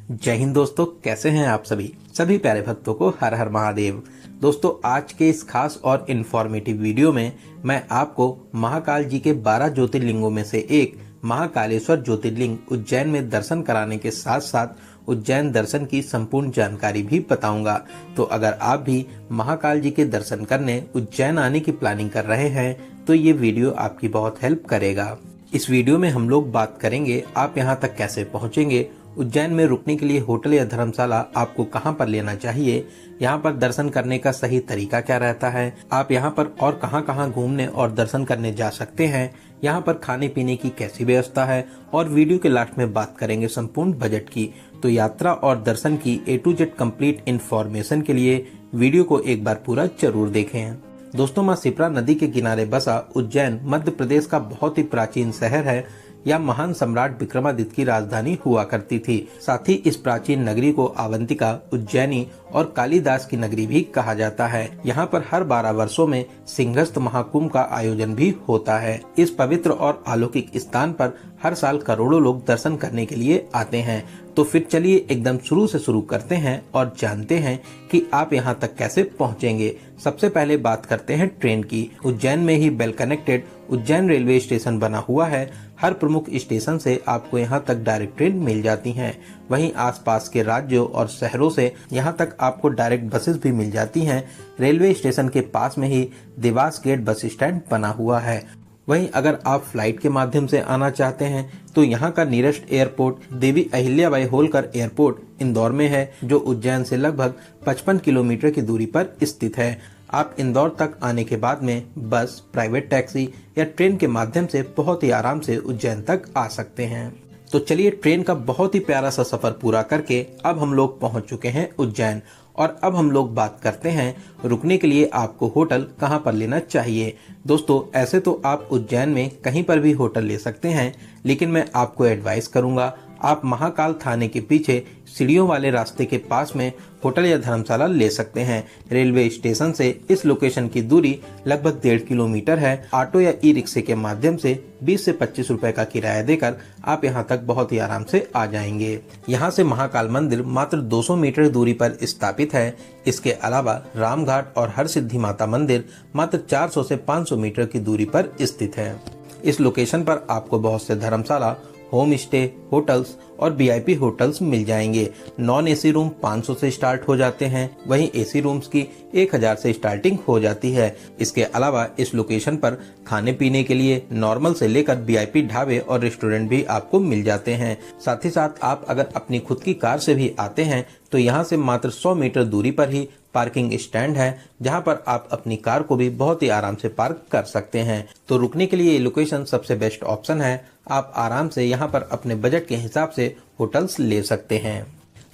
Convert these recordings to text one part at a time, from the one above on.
जय हिंद दोस्तों, कैसे हैं आप सभी प्यारे भक्तों को हर हर महादेव। दोस्तों, आज के इस खास और इन्फॉर्मेटिव वीडियो में मैं आपको महाकाल जी के 12 ज्योतिर्लिंगों में से एक महाकालेश्वर ज्योतिर्लिंग उज्जैन में दर्शन कराने के साथ साथ उज्जैन दर्शन की संपूर्ण जानकारी भी बताऊंगा। तो अगर आप भी महाकाल जी के दर्शन करने उज्जैन आने की प्लानिंग कर रहे हैं तो ये वीडियो आपकी बहुत हेल्प करेगा। इस वीडियो में हम लोग बात करेंगे आप यहाँ तक कैसे पहुँचेंगे, उज्जैन में रुकने के लिए होटल या धर्मशाला आपको कहां पर लेना चाहिए, यहां पर दर्शन करने का सही तरीका क्या रहता है, आप यहां पर और कहां घूमने और दर्शन करने जा सकते हैं, यहां पर खाने पीने की कैसी व्यवस्था है और वीडियो के लास्ट में बात करेंगे संपूर्ण बजट की। तो यात्रा और दर्शन की A to Z complete information के लिए वीडियो को एक बार पूरा जरूर देखें। दोस्तों, मां शिप्रा नदी के किनारे बसा उज्जैन मध्य प्रदेश का बहुत ही प्राचीन शहर है। यह महान सम्राट विक्रमादित्य की राजधानी हुआ करती थी। साथ ही इस प्राचीन नगरी को अवंतिका, उज्जैनी और कालिदास की नगरी भी कहा जाता है। यहाँ पर हर 12 वर्षों में सिंहस्थ महाकुंभ का आयोजन भी होता है। इस पवित्र और अलौकिक स्थान पर हर साल करोड़ों लोग दर्शन करने के लिए आते हैं। तो फिर चलिए एकदम शुरू से शुरू करते हैं और जानते हैं कि आप यहाँ तक कैसे पहुँचेंगे। सबसे पहले बात करते हैं ट्रेन की। उज्जैन में ही well connected Ujjain railway station बना हुआ है। हर प्रमुख स्टेशन से आपको यहाँ तक डायरेक्ट ट्रेन मिल जाती हैं। वहीं आसपास के राज्यों और शहरों से यहाँ तक आपको डायरेक्ट बसेस भी मिल जाती हैं। रेलवे स्टेशन के पास में ही देवास गेट बस स्टैंड बना हुआ है। वहीं अगर आप फ्लाइट के माध्यम से आना चाहते हैं तो यहाँ का nearest airport Devi Ahilyabai Holkar airport Indore में है, जो उज्जैन से लगभग 55 किलोमीटर की दूरी पर स्थित है। आप इंदौर तक आने के बाद में बस, प्राइवेट टैक्सी या ट्रेन के माध्यम से बहुत ही आराम से उज्जैन तक आ सकते हैं। तो चलिए, ट्रेन का बहुत ही प्यारा सा सफर पूरा करके अब हम लोग पहुंच चुके हैं उज्जैन। और अब हम लोग बात करते हैं रुकने के लिए आपको होटल कहां पर लेना चाहिए। दोस्तों, ऐसे तो आप उज्जैन में कहीं पर भी होटल ले सकते हैं, लेकिन मैं आपको एडवाइस करूंगा आप महाकाल थाने के पीछे सीढ़ियों वाले रास्ते के पास में होटल या धर्मशाला ले सकते हैं। रेलवे स्टेशन से इस लोकेशन की दूरी लगभग 1.5 किलोमीटर है। ऑटो या ई रिक्शे के माध्यम से 20 से 25 रुपए का किराया देकर आप यहां तक बहुत ही आराम से आ जाएंगे। यहां से महाकाल मंदिर मात्र 200 मीटर दूरी पर स्थापित है। इसके अलावा रामघाट और हरसिद्धि माता मंदिर मात्र 400 से 500 मीटर की दूरी पर स्थित है। इस लोकेशन पर आपको बहुत से धर्मशाला, होम स्टे, होटल्स और VIP होटल्स मिल जाएंगे। नॉन AC रूम 500 से स्टार्ट हो जाते हैं, वहीं AC रूम्स की 1000 से स्टार्टिंग हो जाती है। इसके अलावा इस लोकेशन पर खाने पीने के लिए नॉर्मल से लेकर VIP ढाबे और रेस्टोरेंट भी आपको मिल जाते हैं। साथ ही साथ आप अगर अपनी खुद की कार से भी आते हैं तो यहाँ से मात्र 100 मीटर दूरी पर ही पार्किंग स्टैंड है, जहां पर आप अपनी कार को भी बहुत ही आराम से पार्क कर सकते हैं। तो रुकने के लिए ये लोकेशन सबसे बेस्ट ऑप्शन है। आप आराम से यहां पर अपने बजट के हिसाब से होटल्स ले सकते हैं।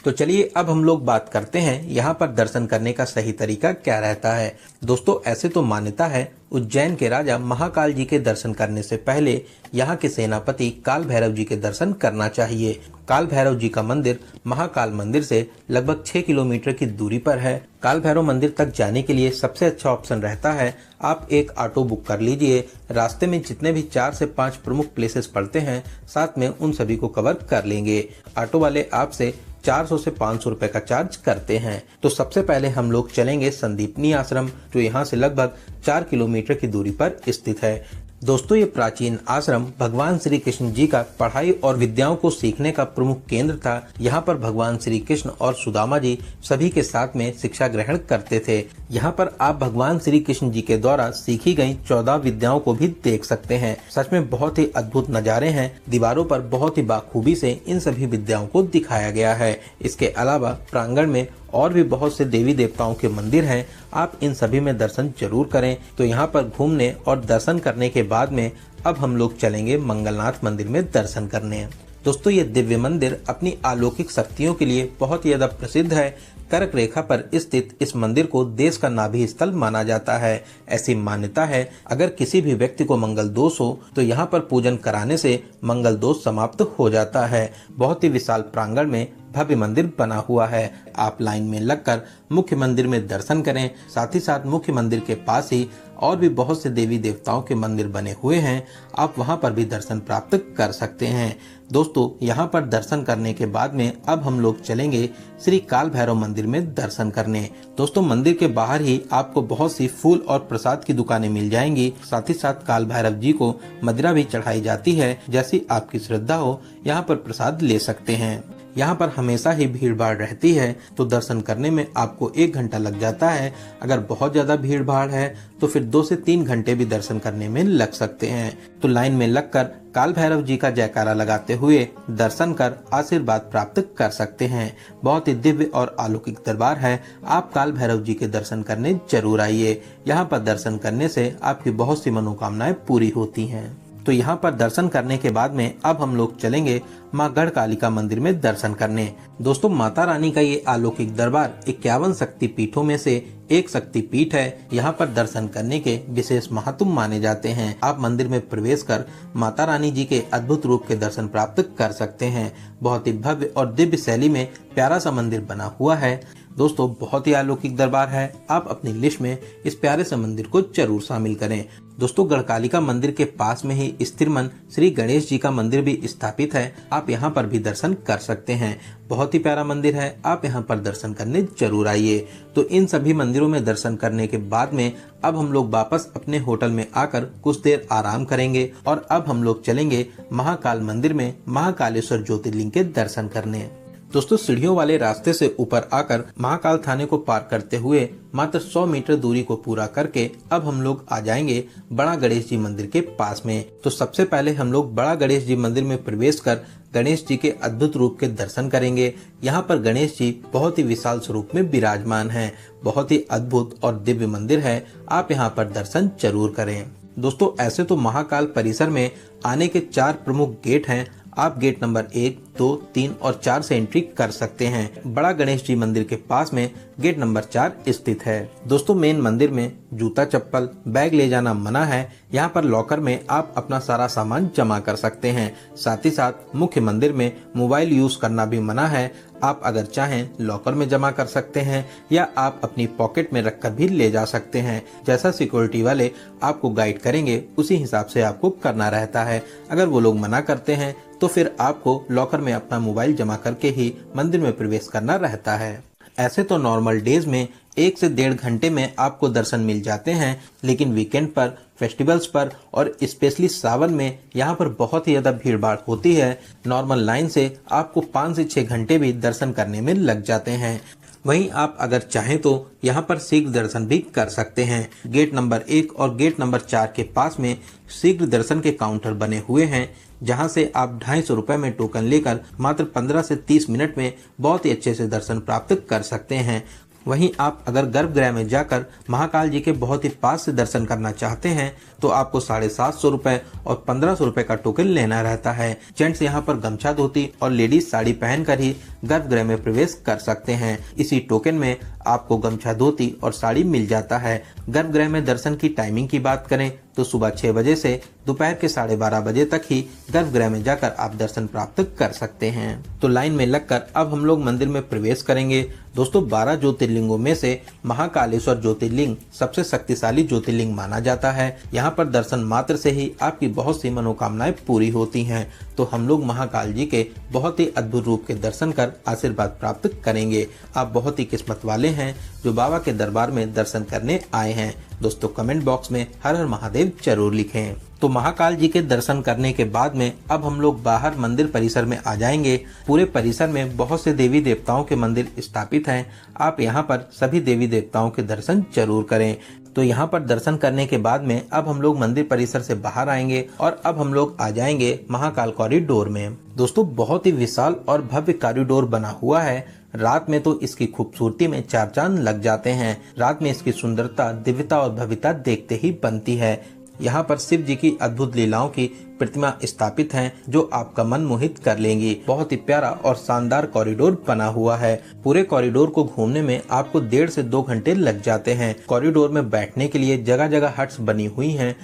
तो चलिए, अब हम लोग बात करते हैं यहाँ पर दर्शन करने का सही तरीका क्या रहता है। दोस्तों, ऐसे तो मान्यता है उज्जैन के राजा महाकाल जी के दर्शन करने से पहले यहाँ के सेनापति काल भैरव जी के दर्शन करना चाहिए। काल भैरव जी का मंदिर महाकाल मंदिर से लगभग 6 किलोमीटर की दूरी पर है। काल भैरव मंदिर तक जाने के लिए सबसे अच्छा ऑप्शन रहता है आप एक ऑटो बुक कर लीजिए। रास्ते में जितने भी 4 से 5 प्रमुख प्लेसेस पड़ते हैं, साथ में उन सभी को कवर कर लेंगे। ऑटो वाले आपसे 400 से 500 रुपए का चार्ज करते हैं। तो सबसे पहले हम लोग चलेंगे संदीपनी आश्रम, जो यहाँ से लगभग 4 किलोमीटर की दूरी पर स्थित है। दोस्तों, ये प्राचीन आश्रम भगवान श्री कृष्ण जी का पढ़ाई और विद्याओं को सीखने का प्रमुख केंद्र था। यहाँ पर भगवान श्री कृष्ण और सुदामा जी सभी के साथ में शिक्षा ग्रहण करते थे। यहाँ पर आप भगवान श्री कृष्ण जी के द्वारा सीखी गई 14 विद्याओं को भी देख सकते हैं। सच में बहुत ही अद्भुत नजारे हैं। दीवारों पर बहुत ही बाखूबी से इन सभी विद्याओं को दिखाया गया है। इसके अलावा प्रांगण में और भी बहुत से देवी देवताओं के मंदिर हैं। आप इन सभी में दर्शन जरूर करें। तो यहाँ पर घूमने और दर्शन करने के बाद में अब हम लोग चलेंगे मंगलनाथ मंदिर में दर्शन करने। दोस्तों, ये दिव्य मंदिर अपनी अलौकिक शक्तियों के लिए बहुत ही ज्यादा प्रसिद्ध है। कर्क रेखा पर स्थित इस मंदिर को देश का नाभि स्थल माना जाता है। ऐसी मान्यता है अगर किसी भी व्यक्ति को मंगल दोष हो तो यहाँ पर पूजन कराने से मंगल दोष समाप्त हो जाता है। बहुत ही विशाल प्रांगण में भव्य मंदिर बना हुआ है। आप लाइन में लगकर मुख्य मंदिर में दर्शन करें। साथ ही साथ मुख्य मंदिर के पास ही और भी बहुत से देवी देवताओं के मंदिर बने हुए हैं। आप वहां पर भी दर्शन प्राप्त कर सकते हैं। दोस्तों यहाँ पर दर्शन करने के बाद में अब हम लोग चलेंगे श्री काल भैरव मंदिर में दर्शन करने। दोस्तों मंदिर के बाहर ही आपको बहुत सी फूल और प्रसाद की दुकानें मिल जाएंगी। साथ ही साथ काल भैरव जी को मदिरा भी चढ़ाई जाती है। जैसी आपकी श्रद्धा हो यहाँ पर प्रसाद ले सकते हैं। यहाँ पर हमेशा ही भीड़ भाड़ रहती है, तो दर्शन करने में आपको 1 घंटा लग जाता है। अगर बहुत ज्यादा भीड़ भाड़ है तो फिर 2 से 3 घंटे भी दर्शन करने में लग सकते हैं। तो लाइन में लगकर काल भैरव जी का जयकारा लगाते हुए दर्शन कर आशीर्वाद प्राप्त कर सकते हैं। बहुत ही दिव्य और अलौकिक दरबार है। आप काल भैरव जी के दर्शन करने जरूर आइए। यहाँ पर दर्शन करने से आपकी बहुत सी मनोकामनाएं पूरी होती हैं। तो यहाँ पर दर्शन करने के बाद में अब हम लोग चलेंगे माँ गढ़कालिका मंदिर में दर्शन करने। दोस्तों माता रानी का ये अलौकिक दरबार 51 शक्ति पीठों में से एक शक्ति पीठ है। यहाँ पर दर्शन करने के विशेष महात्म माने जाते हैं। आप मंदिर में प्रवेश कर माता रानी जी के अद्भुत रूप के दर्शन प्राप्त कर सकते हैं। बहुत ही भव्य और दिव्य शैली में प्यारा सा मंदिर बना हुआ है। दोस्तों बहुत ही अलौकिक दरबार है। आप अपनी लिस्ट में इस प्यारे से मंदिर को जरूर शामिल करें। दोस्तों गढ़कालिका मंदिर के पास में ही स्थिर मन श्री गणेश जी का मंदिर भी स्थापित है। आप यहाँ पर भी दर्शन कर सकते हैं। बहुत ही प्यारा मंदिर है। आप यहाँ पर दर्शन करने जरूर आइए। तो इन सभी मंदिरों में दर्शन करने के बाद में अब हम लोग वापस अपने होटल में आकर कुछ देर आराम करेंगे और अब हम लोग चलेंगे महाकाल मंदिर में महाकालेश्वर ज्योतिर्लिंग के दर्शन करने। दोस्तों सीढ़ियों वाले रास्ते से ऊपर आकर महाकाल थाने को पार करते हुए मात्र 100 मीटर दूरी को पूरा करके अब हम लोग आ जाएंगे बड़ा गणेश जी मंदिर के पास में। तो सबसे पहले हम लोग बड़ा गणेश जी मंदिर में प्रवेश कर गणेश जी के अद्भुत रूप के दर्शन करेंगे। यहाँ पर गणेश जी बहुत ही विशाल स्वरूप में विराजमान हैं। बहुत ही अद्भुत और दिव्य मंदिर है। आप यहाँ पर दर्शन जरूर करें। दोस्तों ऐसे तो महाकाल परिसर में आने के 4 प्रमुख गेट हैं। आप गेट नंबर 1, 2, 3 और 4 से एंट्री कर सकते हैं। बड़ा गणेश जी मंदिर के पास में गेट नंबर 4 स्थित है। दोस्तों मेन मंदिर में जूता चप्पल बैग ले जाना मना है। यहाँ पर लॉकर में आप अपना सारा सामान जमा कर सकते हैं। साथ ही साथ मुख्य मंदिर में मोबाइल यूज करना भी मना है। आप अगर चाहें लॉकर में जमा कर सकते हैं या आप अपनी पॉकेट में रखकर भी ले जा सकते हैं। जैसा सिक्योरिटी वाले आपको गाइड करेंगे उसी हिसाब से आपको करना रहता है। अगर वो लोग मना करते हैं तो फिर आपको लॉकर में अपना मोबाइल जमा करके ही मंदिर में प्रवेश करना रहता है। ऐसे तो नॉर्मल डेज में 1 से 1.5 घंटे में आपको दर्शन मिल जाते हैं, लेकिन वीकेंड पर, फेस्टिवल्स पर और स्पेशली सावन में यहाँ पर बहुत ही ज्यादा भीड़ भाड़ होती है। नॉर्मल लाइन से आपको 5 से 6 घंटे भी दर्शन करने में लग जाते हैं। वहीं आप अगर चाहें तो यहाँ पर शीघ्र दर्शन भी कर सकते हैं। गेट नंबर 1 और गेट नंबर 4 के पास में शीघ्र दर्शन के काउंटर बने हुए हैं, जहां से आप 250 रुपए में टोकन लेकर मात्र 15 से 30 मिनट में बहुत ही अच्छे से दर्शन प्राप्त कर सकते हैं। वहीं आप अगर गर्भगृह में जाकर महाकाल जी के बहुत ही पास से दर्शन करना चाहते हैं तो आपको 750 रुपए और 1500 रुपए का टोकन लेना रहता है। जेंट्स यहाँ पर गमछा धोती और लेडीज साड़ी पहनकर ही गर्भगृह में प्रवेश कर सकते हैं। इसी टोकन में आपको गमछा धोती और साड़ी मिल जाता है। गर्भगृह में दर्शन की टाइमिंग की बात करें तो सुबह 6 बजे से दोपहर के 12:30 बजे तक ही गर्भगृह में जाकर आप दर्शन प्राप्त कर सकते हैं। तो लाइन में लगकर अब हम लोग मंदिर में प्रवेश करेंगे। दोस्तों 12 ज्योतिर्लिंगों में से महाकालेश्वर ज्योतिर्लिंग सबसे शक्तिशाली ज्योतिर्लिंग माना जाता है। यहाँ पर दर्शन मात्र से ही आपकी बहुत सी मनोकामनाएं पूरी होती हैं। तो हम लोग महाकाल जी के बहुत ही अद्भुत रूप के दर्शन कर आशीर्वाद प्राप्त करेंगे। आप बहुत ही किस्मत वाले हैं जो बाबा के दरबार में दर्शन करने आए हैं। दोस्तों कमेंट बॉक्स में हर हर महादेव जरूर लिखें। तो महाकाल जी के दर्शन करने के बाद में अब हम लोग बाहर मंदिर परिसर में आ जाएंगे। पूरे परिसर में बहुत से देवी देवताओं के मंदिर स्थापित हैं। आप यहाँ पर सभी देवी देवताओं के दर्शन जरूर करें। तो यहाँ पर दर्शन करने के बाद में अब हम लोग मंदिर परिसर से बाहर आएंगे और अब हम लोग आ जाएंगे महाकाल कॉरिडोर में। दोस्तों बहुत ही विशाल और भव्य कॉरिडोर बना हुआ है। रात में तो इसकी खूबसूरती में 4 चांद लग जाते हैं। रात में इसकी सुंदरता, दिव्यता और भव्यता देखते ही बनती है। यहाँ पर शिव जी की अद्भुत लीलाओं की प्रतिमा स्थापित हैं जो आपका मन मोहित कर लेंगी। बहुत ही प्यारा और शानदार कॉरिडोर बना हुआ है। पूरे कॉरिडोर को घूमने में आपको 1.5 से 2 घंटे लग जाते हैं। कॉरिडोर में बैठने के लिए जगह जगह हट्स बनी हुई हैं।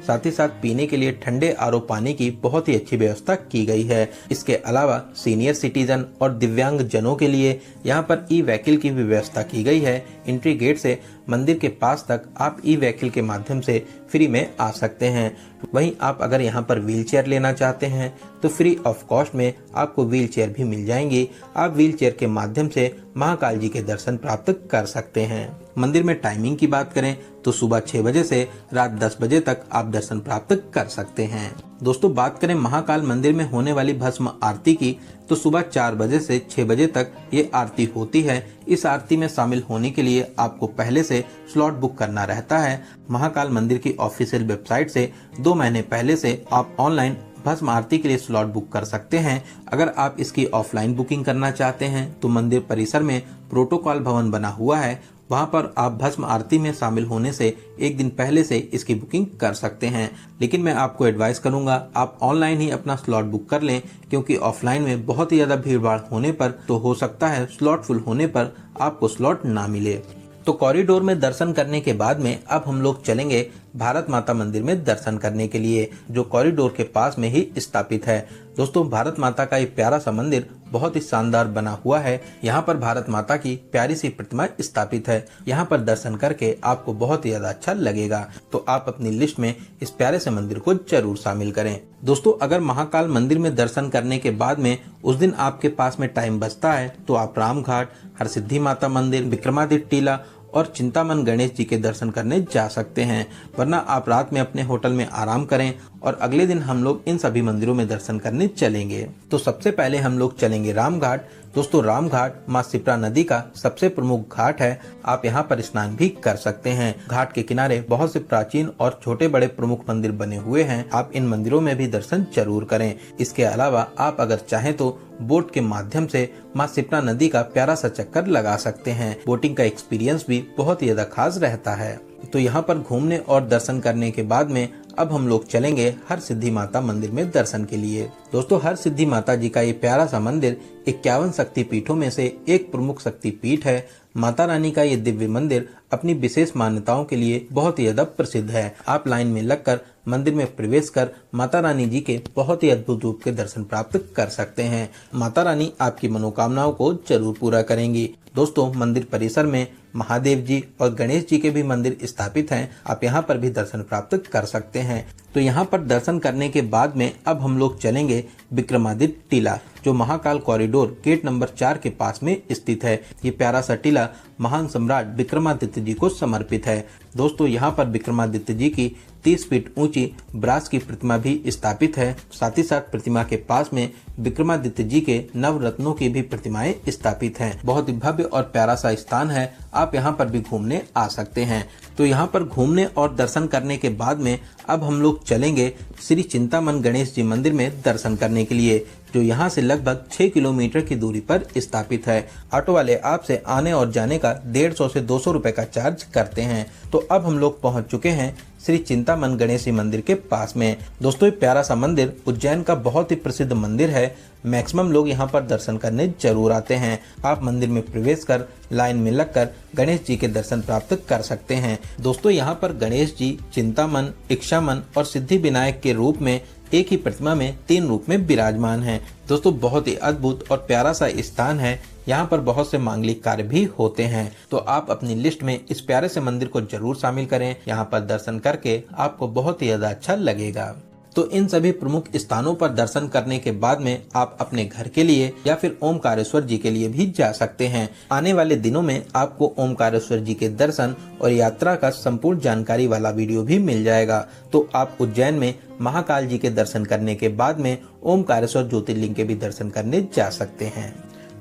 साथ ही साथ पीने के लिए ठंडे आरओ पानी की बहुत ही अच्छी व्यवस्था की गई है। इसके अलावा सीनियर सिटीजन और दिव्यांग जनों के लिए यहाँ पर ई व्हीकल की भी व्यवस्था की गई है। एंट्री गेट से मंदिर के पास तक आप ई व्हीकल के माध्यम से फ्री में आ सकते हैं। वहीं आप अगर यहाँ पर व्हील चेयर लेना चाहते हैं तो फ्री ऑफ कॉस्ट में आपको व्हील चेयर भी मिल जाएंगी। आप व्हील चेयर के माध्यम से महाकाल जी के दर्शन प्राप्त कर सकते हैं। मंदिर में टाइमिंग की बात करें तो सुबह 6 बजे से रात 10 बजे तक आप दर्शन प्राप्त कर सकते हैं। दोस्तों बात करें महाकाल मंदिर में होने वाली भस्म आरती की तो सुबह 4 बजे से 6 बजे तक ये आरती होती है। इस आरती में शामिल होने के लिए आपको पहले से स्लॉट बुक करना रहता है। महाकाल मंदिर की ऑफिशियल वेबसाइट से 2 महीने पहले से आप ऑनलाइन भस्म आरती के लिए स्लॉट बुक कर सकते हैं। अगर आप इसकी ऑफलाइन बुकिंग करना चाहते हैं तो मंदिर परिसर में प्रोटोकॉल भवन बना हुआ है, वहां पर आप भस्म आरती में शामिल होने से 1 दिन पहले से इसकी बुकिंग कर सकते हैं। लेकिन मैं आपको एडवाइस करूंगा आप ऑनलाइन ही अपना स्लॉट बुक कर लें, क्योंकि ऑफलाइन में बहुत ही ज्यादा भीड़ भाड़ होने पर तो हो सकता है स्लॉट फुल होने पर आपको स्लॉट ना मिले। तो कॉरिडोर में दर्शन करने के बाद में अब हम लोग चलेंगे भारत माता मंदिर में दर्शन करने के लिए, जो कॉरिडोर के पास में ही स्थापित है। दोस्तों भारत माता का ये प्यारा सा मंदिर बहुत ही शानदार बना हुआ है। यहाँ पर भारत माता की प्यारी सी प्रतिमा स्थापित है। यहाँ पर दर्शन करके आपको बहुत ही ज्यादा अच्छा लगेगा, तो आप अपनी लिस्ट में इस प्यारे से मंदिर को जरूर शामिल करें। दोस्तों अगर महाकाल मंदिर में दर्शन करने के बाद में उस दिन आपके पास में टाइम बचता है तो आप रामघाट, हरसिद्धि माता मंदिर, विक्रमादित्य टीला और चिंतामन गणेश जी के दर्शन करने जा सकते हैं। वरना आप रात में अपने होटल में आराम करें और अगले दिन हम लोग इन सभी मंदिरों में दर्शन करने चलेंगे। तो सबसे पहले हम लोग चलेंगे रामघाट। दोस्तों रामघाट माँ शिप्रा नदी का सबसे प्रमुख घाट है। आप यहाँ पर स्नान भी कर सकते हैं। घाट के किनारे बहुत से प्राचीन और छोटे बड़े प्रमुख मंदिर बने हुए हैं। आप इन मंदिरों में भी दर्शन जरूर करें। इसके अलावा आप अगर चाहें तो बोट के माध्यम से माँ शिप्रा नदी का प्यारा सा चक्कर लगा सकते हैं। बोटिंग का एक्सपीरियंस भी बहुत ही ज्यादा खास रहता है। तो यहाँ पर घूमने और दर्शन करने के बाद में अब हम लोग चलेंगे हर सिद्धि माता मंदिर में दर्शन के लिए। दोस्तों हर सिद्धि माता जी का ये प्यारा सा मंदिर 51 शक्ति पीठों में से एक प्रमुख शक्ति पीठ है। माता रानी का ये दिव्य मंदिर अपनी विशेष मान्यताओं के लिए बहुत ही ज्यादा प्रसिद्ध है। आप लाइन में लगकर मंदिर में प्रवेश कर माता रानी जी के बहुत ही अद्भुत रूप के दर्शन प्राप्त कर सकते हैं। माता रानी आपकी मनोकामनाओं को जरूर पूरा करेंगी। दोस्तों मंदिर परिसर में महादेव जी और गणेश जी के भी मंदिर स्थापित हैं। आप यहाँ पर भी दर्शन प्राप्त कर सकते हैं। तो यहाँ पर दर्शन करने के बाद में अब हम लोग चलेंगे विक्रमादित्य टीला, जो महाकाल कॉरिडोर गेट नंबर 4 के पास में स्थित है। ये प्यारा सा टीला महान सम्राट विक्रमादित्य जी को समर्पित है। दोस्तों यहाँ पर विक्रमादित्य जी की 30 फीट ऊंची ब्रास की प्रतिमा भी स्थापित है। साथ ही साथ प्रतिमा के पास में विक्रमादित्य जी के नवरत्नों की भी प्रतिमाएं स्थापित हैं। बहुत ही भव्य और प्यारा सा स्थान है। आप यहाँ पर भी घूमने आ सकते हैं। तो यहाँ पर घूमने और दर्शन करने के बाद में अब हम लोग चलेंगे श्री चिंतामन गणेश जी मंदिर में दर्शन करने के लिए, जो यहाँ से लगभग 6 किलोमीटर की दूरी पर स्थापित है। ऑटो वाले आपसे आने और जाने का 150 से 200 रुपए का चार्ज करते हैं। तो अब हम लोग पहुँच चुके हैं श्री चिंतामन गणेश जी मंदिर के पास में। दोस्तों ये प्यारा सा मंदिर उज्जैन का बहुत ही प्रसिद्ध मंदिर है। मैक्सिमम लोग यहाँ पर दर्शन करने जरूर आते हैं। आप मंदिर में प्रवेश कर लाइन में लगकर गणेश जी के दर्शन प्राप्त कर सकते हैं। दोस्तों यहाँ पर गणेश जी चिंतामन, इक्षामन और सिद्धि विनायक के रूप में एक ही प्रतिमा में 3 रूप में विराजमान हैं। दोस्तों बहुत ही अद्भुत और प्यारा सा स्थान है। यहाँ पर बहुत से मांगलिक कार्य भी होते हैं। तो आप अपनी लिस्ट में इस प्यारे से मंदिर को जरूर शामिल करें। यहाँ पर दर्शन करके आपको बहुत ही ज्यादा अच्छा लगेगा। तो इन सभी प्रमुख स्थानों पर दर्शन करने के बाद में आप अपने घर के लिए या फिर ओमकारेश्वर जी के लिए भी जा सकते हैं। आने वाले दिनों में आपको ओमकारेश्वर जी के दर्शन और यात्रा का संपूर्ण जानकारी वाला वीडियो भी मिल जाएगा। तो आप उज्जैन में महाकाल जी के दर्शन करने के बाद में ओमकारेश्वर ज्योतिर्लिंग के भी दर्शन करने जा सकते हैं।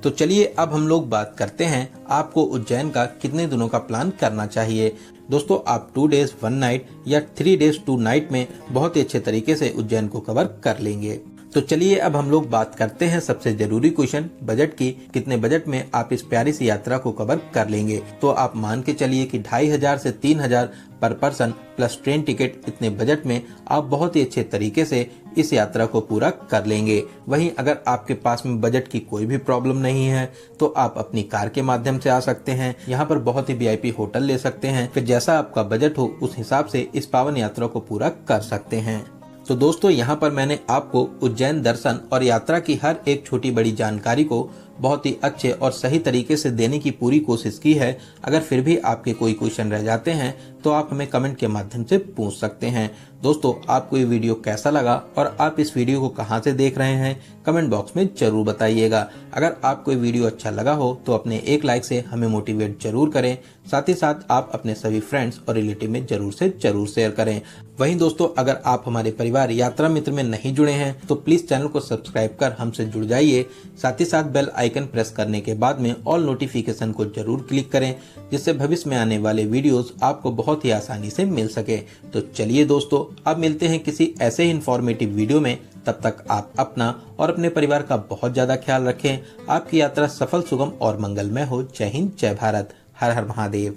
तो चलिए अब हम लोग बात करते हैं आपको उज्जैन का कितने दिनों का प्लान करना चाहिए। दोस्तों आप 2 डेज 1 नाइट या 3 डेज 2 नाइट में बहुत ही अच्छे तरीके से उज्जैन को कवर कर लेंगे। तो चलिए अब हम लोग बात करते हैं सबसे जरूरी क्वेश्चन बजट की। कितने बजट में आप इस प्यारी सी यात्रा को कवर कर लेंगे। तो आप मान के चलिए कि 2500 से 3000 पर पर्सन प्लस ट्रेन टिकट, इतने बजट में आप बहुत ही अच्छे तरीके से इस यात्रा को पूरा कर लेंगे। वहीं अगर आपके पास में बजट की कोई भी प्रॉब्लम नहीं है तो आप अपनी कार के माध्यम से आ सकते हैं। यहाँ पर बहुत ही VIP होटल ले सकते हैं। फिर जैसा आपका बजट हो उस हिसाब से इस पावन यात्रा को पूरा कर सकते हैं। तो दोस्तों यहाँ पर मैंने आपको उज्जैन दर्शन और यात्रा की हर एक छोटी बड़ी जानकारी को बहुत ही अच्छे और सही तरीके से देने की पूरी कोशिश की है। अगर फिर भी आपके कोई क्वेश्चन रह जाते हैं तो आप हमें कमेंट के माध्यम से पूछ सकते हैं। दोस्तों आपको ये वीडियो कैसा लगा और आप इस वीडियो को कहां से देख रहे हैं कमेंट बॉक्स में जरूर बताइएगा। अगर आपको ये वीडियो अच्छा लगा हो तो अपने एक लाइक से हमें मोटिवेट जरूर करें। साथ ही साथ आप अपने सभी फ्रेंड्स और रिलेटिव में जरूर से जरूर शेयर करें। वहीं दोस्तों अगर आप हमारे परिवार यात्रा मित्र में नहीं जुड़े हैं तो प्लीज चैनल को सब्सक्राइब कर हमसे जुड़ जाइए। साथ ही साथ बेल आइकन प्रेस करने के बाद में ऑल नोटिफिकेशन को जरूर क्लिक करें, जिससे भविष्य में आने वाले वीडियोस आपको बहुत ही आसानी से मिल सके। तो चलिए दोस्तों अब मिलते हैं किसी ऐसे ही इंफॉर्मेटिव वीडियो में। तब तक आप अपना और अपने परिवार का बहुत ज्यादा ख्याल रखें। आपकी यात्रा सफल, सुगम और मंगलमय हो। जय हिंद, जय भारत, हर हर महादेव।